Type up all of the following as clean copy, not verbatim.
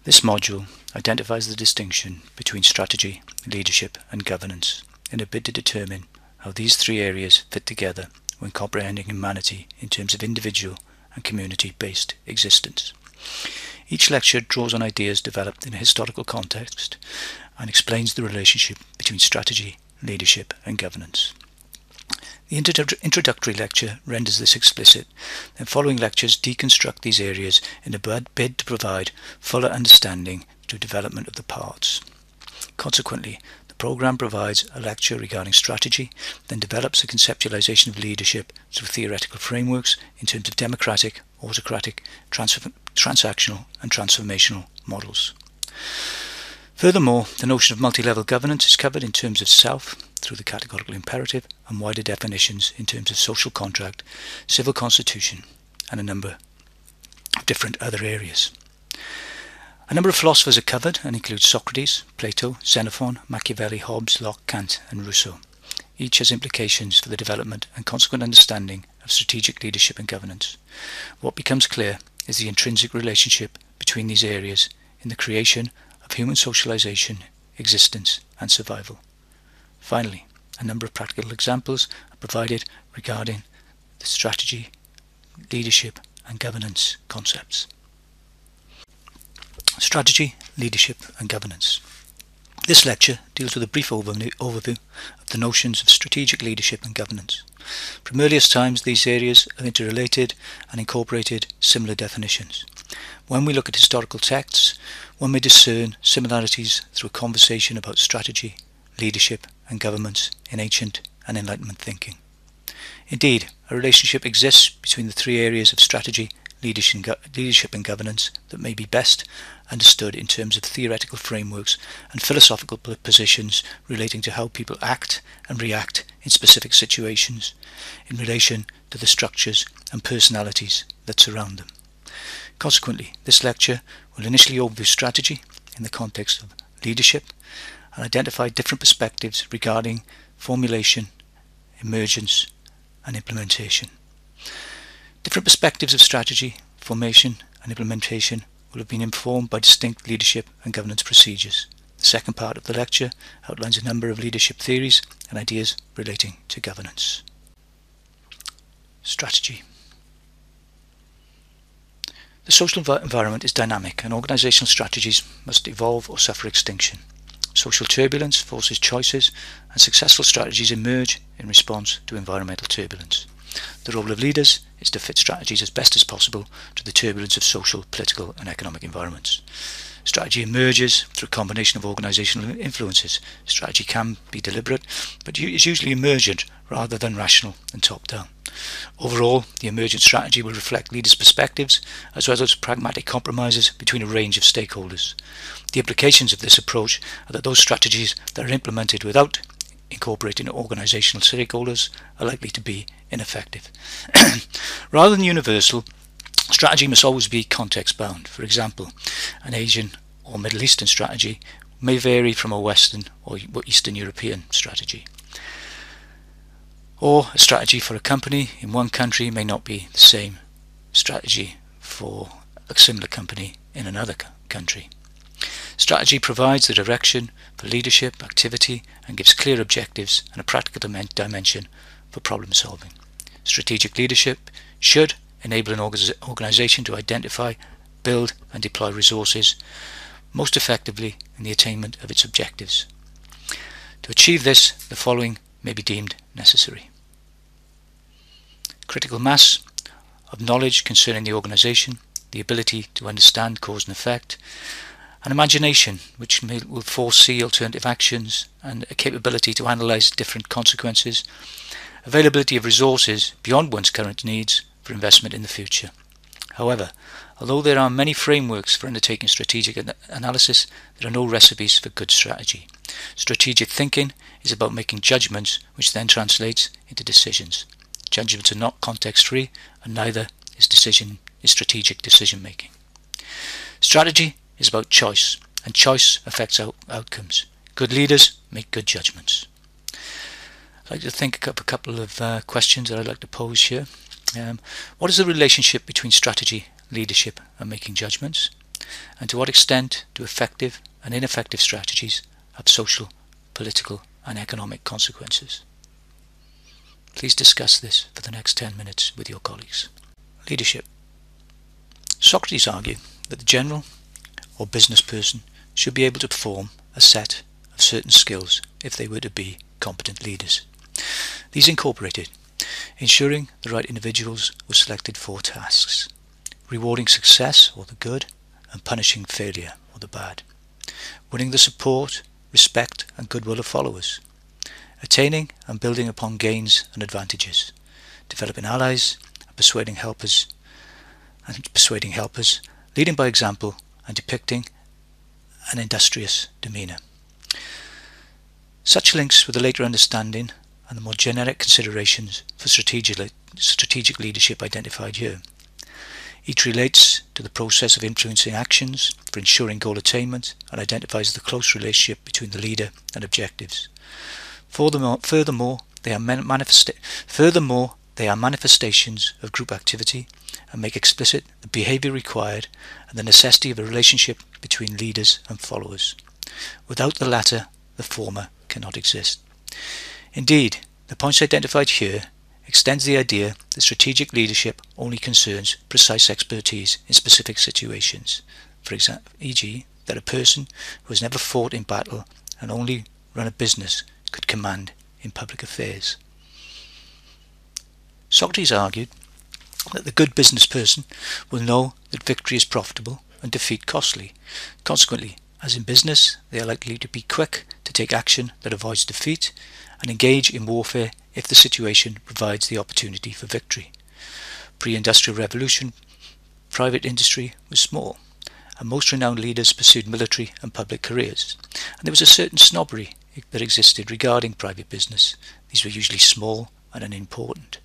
This module identifies the distinction between strategy, leadership and governance in a bid to determine how these three areas fit together when comprehending humanity in terms of individual and community-based existence. Each lecture draws on ideas developed in a historical context and explains the relationship between strategy, leadership and governance. The introductory lecture renders this explicit, then following lectures deconstruct these areas in a bid to provide fuller understanding through development of the parts. Consequently, the programme provides a lecture regarding strategy, then develops a conceptualization of leadership through theoretical frameworks in terms of democratic, autocratic, transactional and transformational models. Furthermore, the notion of multi-level governance is covered in terms of self through the categorical imperative and wider definitions in terms of social contract, civil constitution and a number of different other areas. A number of philosophers are covered and include Socrates, Plato, Xenophon, Machiavelli, Hobbes, Locke, Kant and Rousseau. Each has implications for the development and consequent understanding of strategic leadership and governance. What becomes clear is the intrinsic relationship between these areas in the creation of human socialization, existence and survival. Finally, a number of practical examples are provided regarding the strategy, leadership and governance concepts. Strategy, leadership and governance. This lecture deals with a brief overview of the notions of strategic leadership and governance. From earliest times, these areas have interrelated and incorporated similar definitions. When we look at historical texts, one may discern similarities through a conversation about strategy, leadership and governance in ancient and Enlightenment thinking. Indeed, a relationship exists between the three areas of strategy, leadership and governance that may be best understood in terms of theoretical frameworks and philosophical positions relating to how people act and react in specific situations in relation to the structures and personalities that surround them. Consequently, this lecture will initially overview strategy in the context of leadership and identify different perspectives regarding formulation, emergence and implementation. Different perspectives of strategy, formation and implementation will have been informed by distinct leadership and governance procedures. The second part of the lecture outlines a number of leadership theories and ideas relating to governance. Strategy. The social environment is dynamic and organisational strategies must evolve or suffer extinction. Social turbulence forces choices and successful strategies emerge in response to environmental turbulence. The role of leaders is to fit strategies as best as possible to the turbulence of social, political and economic environments. Strategy emerges through a combination of organisational influences. Strategy can be deliberate, but is usually emergent rather than rational and top-down. Overall, the emergent strategy will reflect leaders' perspectives as well as pragmatic compromises between a range of stakeholders. The implications of this approach are that those strategies that are implemented without incorporating organisational stakeholders are likely to be ineffective. Rather than universal, strategy must always be context-bound. For example, an Asian or Middle Eastern strategy may vary from a Western or Eastern European strategy. Or a strategy for a company in one country may not be the same strategy for a similar company in another country. Strategy provides the direction for leadership activity and gives clear objectives and a practical dimension for problem solving. Strategic leadership should enable an organisation to identify, build and deploy resources most effectively in the attainment of its objectives. To achieve this, the following may be deemed necessary. Critical mass of knowledge concerning the organisation, the ability to understand cause and effect, an imagination which will foresee alternative actions and a capability to analyse different consequences, availability of resources beyond one's current needs for investment in the future. However, although there are many frameworks for undertaking strategic analysis, there are no recipes for good strategy. Strategic thinking is about making judgments which then translates into decisions. Judgments are not context-free and neither is strategic decision making. Strategy is about choice, and choice affects outcomes. Good leaders make good judgments. I'd like to think of a couple of questions that I'd like to pose here. What is the relationship between strategy, leadership and making judgments? And to what extent do effective and ineffective strategies have social, political and economic consequences? Please discuss this for the next 10 minutes with your colleagues. Leadership. Socrates argued that the general or business person should be able to perform a set of certain skills if they were to be competent leaders. These incorporated ensuring the right individuals were selected for tasks, rewarding success or the good and punishing failure or the bad, winning the support, respect and goodwill of followers, attaining and building upon gains and advantages, developing allies and persuading helpers, leading by example and depicting an industrious demeanour. Such links with the later understanding and the more generic considerations for strategic leadership identified here. Each relates to the process of influencing actions for ensuring goal attainment and identifies the close relationship between the leader and objectives. Furthermore, they are manifestations of group activity and make explicit the behaviour required and the necessity of a relationship between leaders and followers. Without the latter, the former cannot exist. Indeed, the points identified here extends the idea that strategic leadership only concerns precise expertise in specific situations. For example, e.g., that a person who has never fought in battle and only run a business could command in public affairs. Socrates argued that the good business person will know that victory is profitable and defeat costly. Consequently, as in business, they are likely to be quick to take action that avoids defeat and engage in warfare if the situation provides the opportunity for victory. Pre-industrial revolution, private industry was small, and most renowned leaders pursued military and public careers, and there was a certain snobbery that existed regarding private business. These were usually small and unimportant.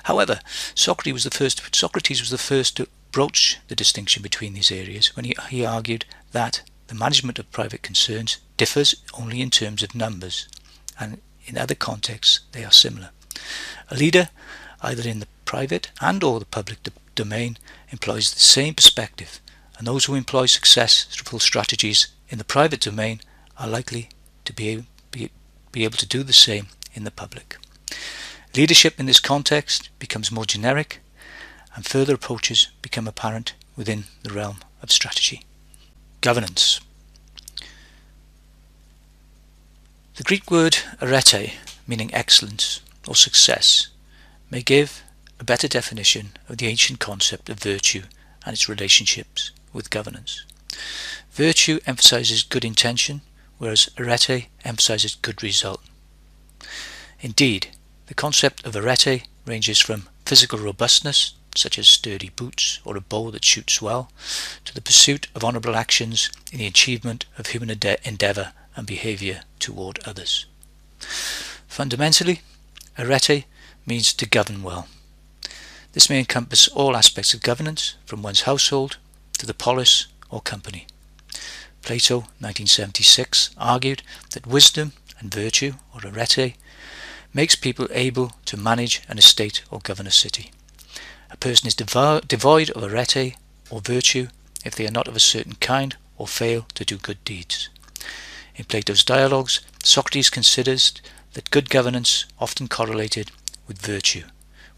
However, Socrates was the first to broach the distinction between these areas when he argued that the management of private concerns differs only in terms of numbers, and in other contexts they are similar. A leader, either in the private and or the public domain, employs the same perspective, and those who employ successful strategies in the private domain are likely to be able to do the same in the public. Leadership in this context becomes more generic, and further approaches become apparent within the realm of strategy. Governance. The Greek word arete, meaning excellence or success, may give a better definition of the ancient concept of virtue and its relationships with governance. Virtue emphasizes good intention, whereas arete emphasizes good result. Indeed, the concept of arete ranges from physical robustness, such as sturdy boots or a bow that shoots well, to the pursuit of honourable actions in the achievement of human endeavour and behaviour toward others. Fundamentally, arete means to govern well. This may encompass all aspects of governance, from one's household to the polis or company. Plato, 1976, argued that wisdom and virtue, or arete, makes people able to manage an estate or govern a city. A person is devoid of arete or virtue if they are not of a certain kind or fail to do good deeds. In Plato's dialogues, Socrates considers that good governance often correlated with virtue,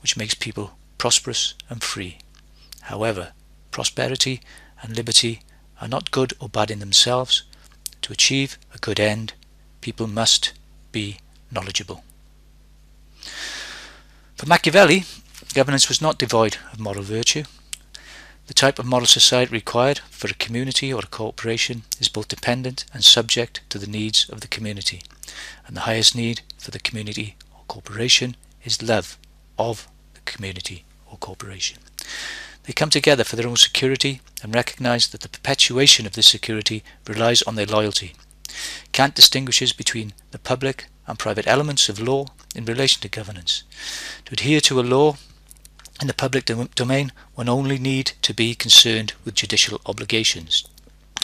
which makes people prosperous and free. However, prosperity and liberty are not good or bad in themselves. To achieve a good end, people must be knowledgeable. For Machiavelli, governance was not devoid of moral virtue. The type of model society required for a community or a corporation is both dependent and subject to the needs of the community, and the highest need for the community or corporation is love of the community or corporation. They come together for their own security and recognize that the perpetuation of this security relies on their loyalty. Kant distinguishes between the public and private elements of law in relation to governance. To adhere to a law in the public domain, one only need to be concerned with judicial obligations.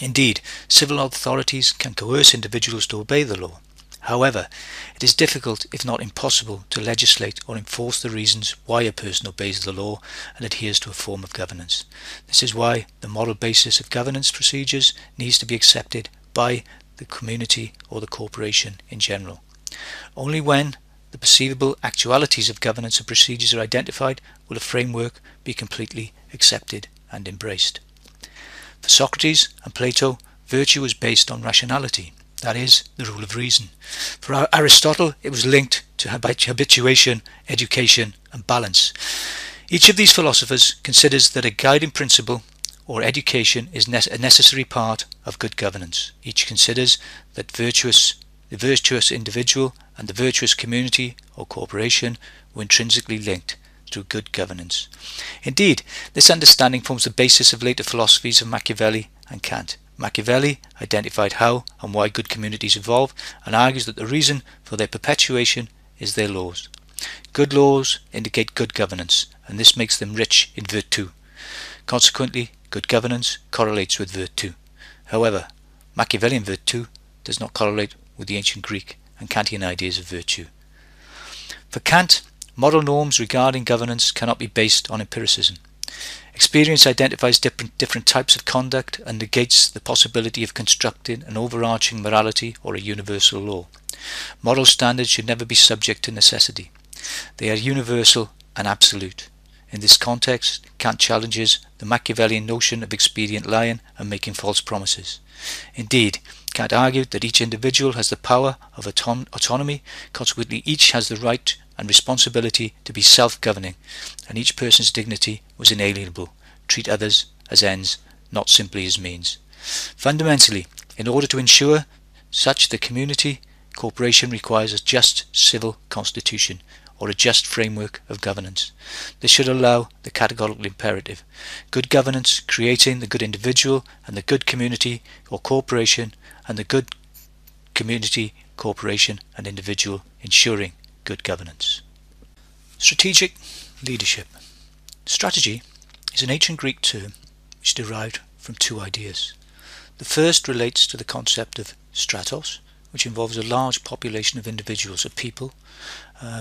Indeed, civil authorities can coerce individuals to obey the law. However, it is difficult, if not impossible, to legislate or enforce the reasons why a person obeys the law and adheres to a form of governance. This is why the moral basis of governance procedures needs to be accepted by the community or the corporation in general. Only when the perceivable actualities of governance and procedures are identified will a framework be completely accepted and embraced. For Socrates and Plato, virtue was based on rationality, that is, the rule of reason. For Aristotle, it was linked to habituation, education, and balance. Each of these philosophers considers that a guiding principle or education is a necessary part of good governance. Each considers that the virtuous individual and the virtuous community or corporation were intrinsically linked through good governance. Indeed, this understanding forms the basis of later philosophies of Machiavelli and Kant. Machiavelli identified how and why good communities evolve and argues that the reason for their perpetuation is their laws. Good laws indicate good governance, and this makes them rich in virtù. Consequently, good governance correlates with virtù. However, Machiavellian virtù does not correlate with the ancient Greek and Kantian ideas of virtue. For Kant, moral norms regarding governance cannot be based on empiricism. Experience identifies different types of conduct and negates the possibility of constructing an overarching morality or a universal law. Moral standards should never be subject to necessity. They are universal and absolute. In this context, Kant challenges the Machiavellian notion of expedient lying and making false promises. Indeed, Kant argued that each individual has the power of autonomy, consequently each has the right and responsibility to be self-governing, and each person's dignity was inalienable. Treat others as ends, not simply as means. Fundamentally, in order to ensure such, the community corporation requires a just civil constitution or a just framework of governance. This should allow the categorical imperative: good governance creating the good individual and the good community or corporation, and the good community, corporation and individual ensuring good governance. Strategic leadership. Strategy is an ancient Greek term which derived from two ideas. The first relates to the concept of stratos, which involves a large population of individuals or people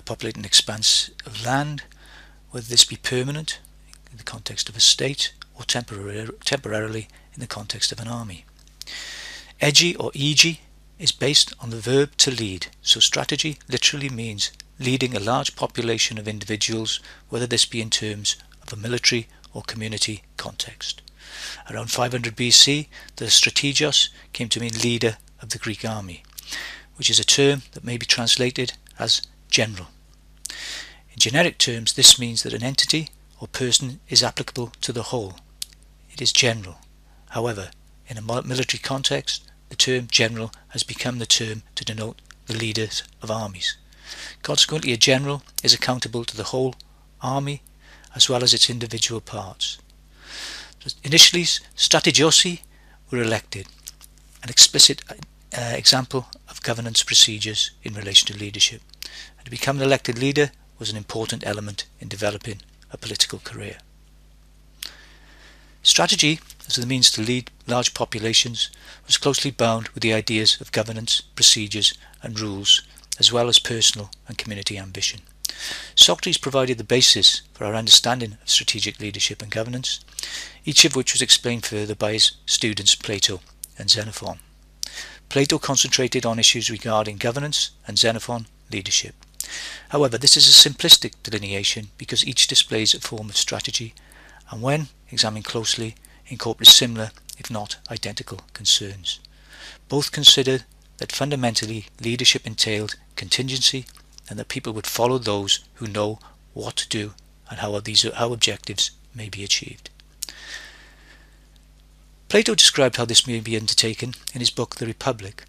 populating an expanse of land, whether this be permanent in the context of a state or temporarily in the context of an army. Egi or egi is based on the verb to lead, so strategy literally means leading a large population of individuals, whether this be in terms of a military or community context. Around 500 BC, the strategos came to mean leader of the Greek army, which is a term that may be translated as general. In generic terms, this means that an entity or person is applicable to the whole. It is general. However, in a military context, the term general has become the term to denote the leaders of armies. Consequently, a general is accountable to the whole army as well as its individual parts. Initially, strategiosi were elected, an explicit example of governance procedures in relation to leadership. And to become an elected leader was an important element in developing a political career. Strategy, as the means to lead large populations, was closely bound with the ideas of governance, procedures and rules, as well as personal and community ambition. Socrates provided the basis for our understanding of strategic leadership and governance, each of which was explained further by his students Plato and Xenophon. Plato concentrated on issues regarding governance and Xenophon leadership. However, this is a simplistic delineation because each displays a form of strategy and, when examined closely, incorporates similar, if not identical, concerns. Both considered that fundamentally leadership entailed contingency and that people would follow those who know what to do and how objectives may be achieved. Plato described how this may be undertaken in his book The Republic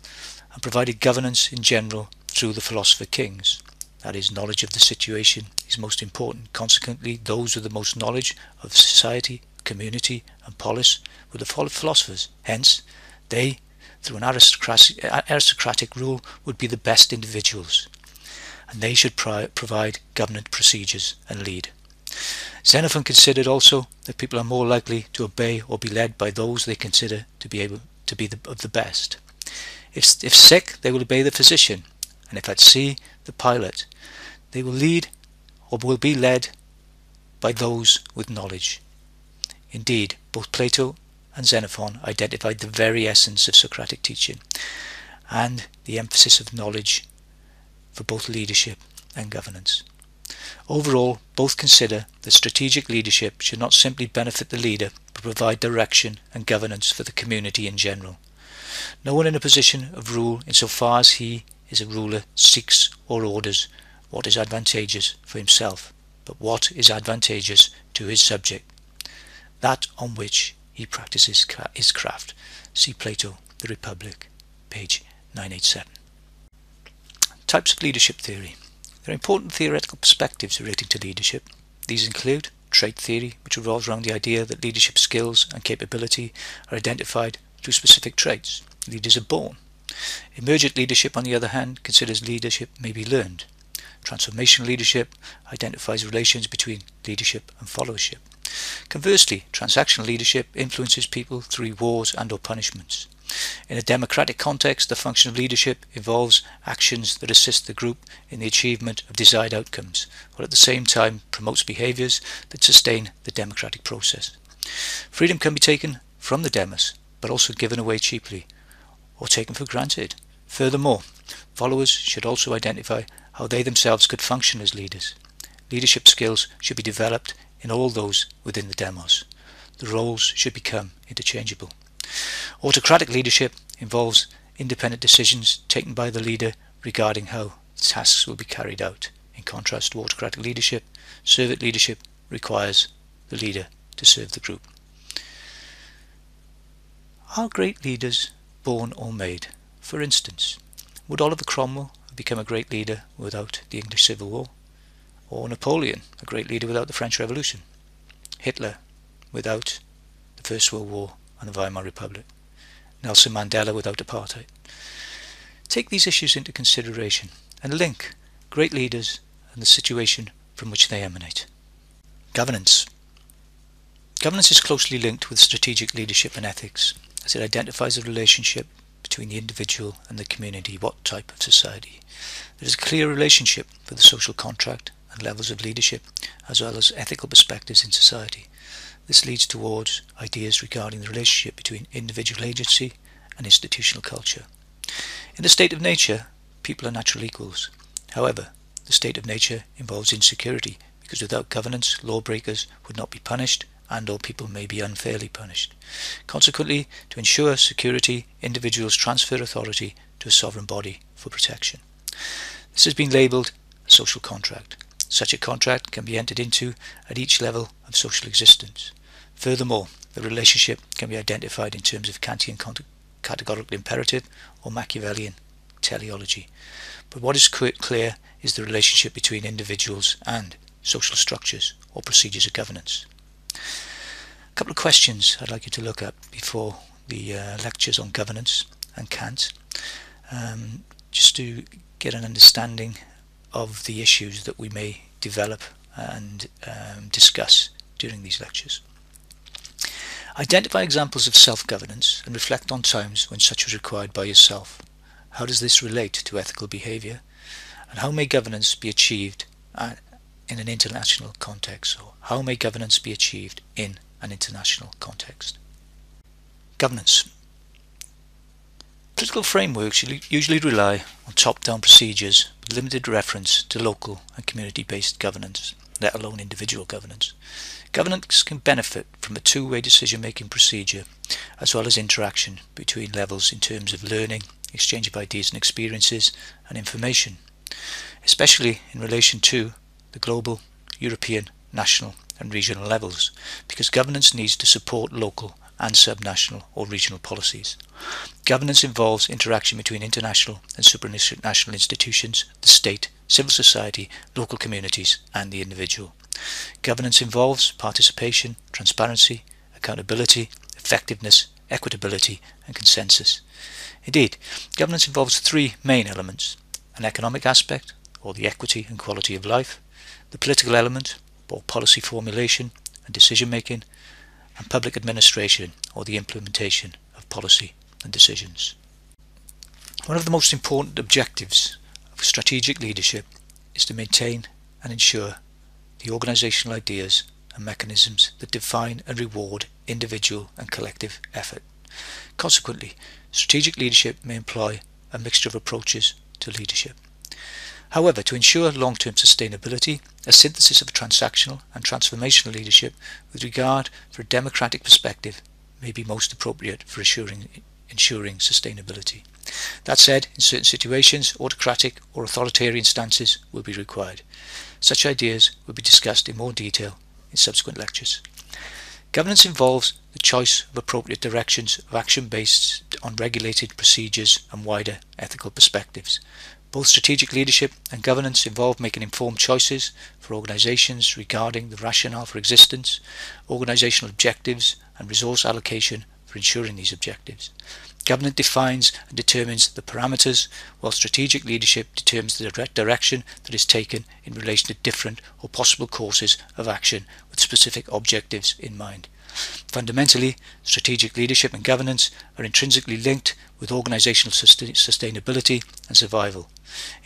and provided governance in general through the philosopher kings. That is, knowledge of the situation is most important. Consequently, those with the most knowledge of society, community and polis were the philosophers. Hence, they, through an aristocratic rule, would be the best individuals, and they should provide governance procedures and lead. Xenophon considered also that people are more likely to obey or be led by those they consider to be of the best. If sick, they will obey the physician, and if at sea, the pilot. They will lead or will be led by those with knowledge. Indeed, both Plato and Xenophon identified the very essence of Socratic teaching and the emphasis of knowledge for both leadership and governance. Overall, both consider that strategic leadership should not simply benefit the leader, but provide direction and governance for the community in general. No one in a position of rule, insofar as he is a ruler, seeks or orders what is advantageous for himself, but what is advantageous to his subject, that on which he practices his craft. See Plato, The Republic, page 987. Types of leadership theory. There are important theoretical perspectives relating to leadership. These include trait theory, which revolves around the idea that leadership skills and capability are identified through specific traits. Leaders are born. Emergent leadership, on the other hand, considers leadership may be learned. Transformational leadership identifies relations between leadership and followership. Conversely, transactional leadership influences people through rewards and/or punishments. In a democratic context, the function of leadership involves actions that assist the group in the achievement of desired outcomes, while at the same time promotes behaviours that sustain the democratic process. Freedom can be taken from the demos, but also given away cheaply, or taken for granted. Furthermore, followers should also identify how they themselves could function as leaders. Leadership skills should be developed in all those within the demos. The roles should become interchangeable. Autocratic leadership involves independent decisions taken by the leader regarding how tasks will be carried out. In contrast to autocratic leadership, servant leadership requires the leader to serve the group. Are great leaders born or made? For instance, would Oliver Cromwell have become a great leader without the English Civil War? Or Napoleon, a great leader without the French Revolution? Hitler, without the First World War and the Weimar Republic? Nelson Mandela without apartheid? Take these issues into consideration and link great leaders and the situation from which they emanate. Governance. Governance is closely linked with strategic leadership and ethics, as it identifies the relationship between the individual and the community, what type of society. There is a clear relationship for the social contract and levels of leadership, as well as ethical perspectives in society. This leads towards ideas regarding the relationship between individual agency and institutional culture. In the state of nature, people are natural equals. However, the state of nature involves insecurity, because without governance, lawbreakers would not be punished, and/or people may be unfairly punished. Consequently, to ensure security, individuals transfer authority to a sovereign body for protection. This has been labelled a social contract. Such a contract can be entered into at each level of social existence. Furthermore, the relationship can be identified in terms of Kantian categorical imperative or Machiavellian teleology. But what is clear is the relationship between individuals and social structures or procedures of governance. A couple of questions I'd like you to look at before the lectures on governance and Kant, just to get an understanding of the issues that we may develop and discuss during these lectures. Identify examples of self-governance and reflect on times when such was required by yourself. How does this relate to ethical behaviour? And how may governance be achieved in an international context? Or how may governance be achieved in an international context? Governance. Political frameworks usually rely on top-down procedures with limited reference to local and community-based governance, let alone individual governance. Governance can benefit from a two-way decision-making procedure, as well as interaction between levels in terms of learning, exchange of ideas and experiences, and information, especially in relation to the global, European, national and regional levels, because governance needs to support local and subnational or regional policies. Governance involves interaction between international and supranational institutions, the state, civil society, local communities and the individual. Governance involves participation, transparency, accountability, effectiveness, equitability and consensus. Indeed, governance involves three main elements: an economic aspect, or the equity and quality of life, the political element, or policy formulation and decision making, and public administration, or the implementation of policy and decisions. One of the most important objectives of of strategic leadership is to maintain and ensure the organisational ideas and mechanisms that define and reward individual and collective effort. Consequently, strategic leadership may employ a mixture of approaches to leadership. However, to ensure long-term sustainability, a synthesis of transactional and transformational leadership with regard for a democratic perspective may be most appropriate for ensuring sustainability. That said, in certain situations, autocratic or authoritarian stances will be required. Such ideas will be discussed in more detail in subsequent lectures. Governance involves the choice of appropriate directions of action based on regulated procedures and wider ethical perspectives. Both strategic leadership and governance involve making informed choices for organisations regarding the rationale for existence, organisational objectives and resource allocation for ensuring these objectives. Governance defines and determines the parameters, while strategic leadership determines the direction that is taken in relation to different or possible courses of action with specific objectives in mind. Fundamentally, strategic leadership and governance are intrinsically linked with organisational sustainability and survival.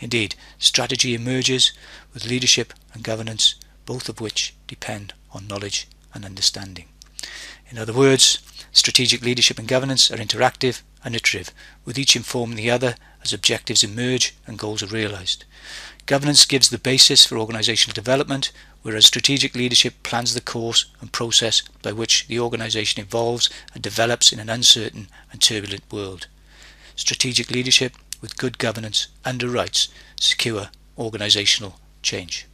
Indeed, strategy emerges with leadership and governance, both of which depend on knowledge and understanding. In other words, strategic leadership and governance are interactive and iterative, with each informing the other as objectives emerge and goals are realised. Governance gives the basis for organisational development, whereas strategic leadership plans the course and process by which the organisation evolves and develops in an uncertain and turbulent world. Strategic leadership with good governance underwrites secure organisational change.